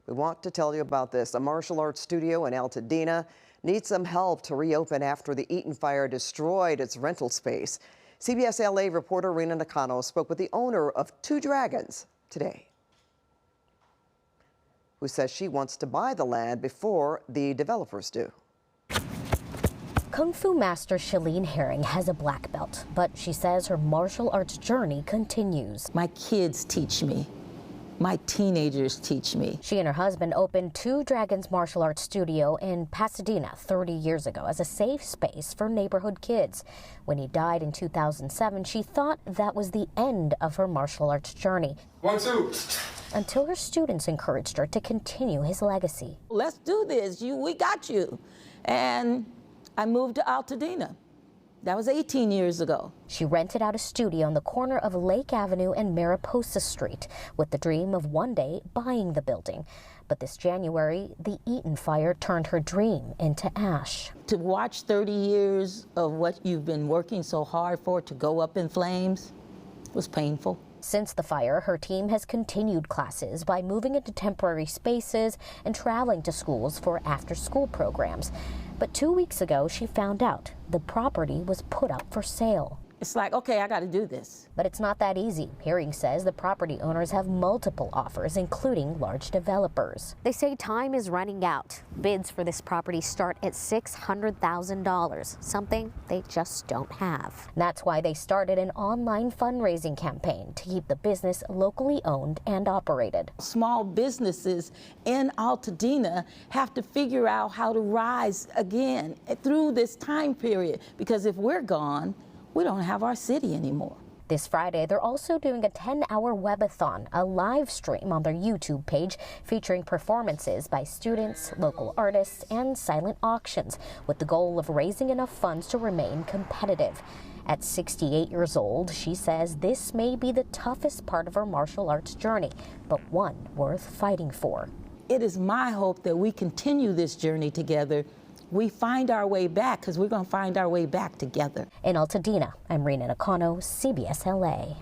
We want to tell you about this. A martial arts studio in Altadena needs some help to reopen after the Eaton Fire destroyed its rental space. CBS LA reporter Rina Nakano spoke with the owner of Two Dragons today, who says she wants to buy the land before the developers do. Kung Fu master Shalene Herring has a black belt, but she says her martial arts journey continues. My kids teach me. My teenagers teach me. She and her husband opened Two Dragons Martial Arts Studio in Pasadena 30 years ago as a safe space for neighborhood kids. When he died in 2007, she thought that was the end of her martial arts journey. 1, 2. Until her students encouraged her to continue his legacy. Let's do this. We got you. And I moved to Altadena. That was 18 years ago. She rented out a studio on the corner of Lake Avenue and Mariposa Street with the dream of one day buying the building. But this January, the Eaton Fire turned her dream into ash. To watch 30 years of what you've been working so hard for to go up in flames was painful. Since the fire, her team has continued classes by moving into temporary spaces and traveling to schools for after-school programs. But 2 weeks ago, she found out the property was put up for sale. It's like, okay, I got to do this. But it's not that easy. Herring says the property owners have multiple offers, including large developers. They say time is running out. Bids for this property start at $600,000, something they just don't have. That's why they started an online fundraising campaign to keep the business locally owned and operated. Small businesses in Altadena have to figure out how to rise again through this time period, because if we're gone, we don't have our city anymore. This Friday, they're also doing a 10-hour webathon, a live stream on their YouTube page featuring performances by students, local artists, and silent auctions, with the goal of raising enough funds to remain competitive. At 68 years old, she says this may be the toughest part of her martial arts journey, but one worth fighting for. It is my hope that we continue this journey together. We find our way back, because we're going to find our way back together. In Altadena, I'm Rina Nakano, CBS LA.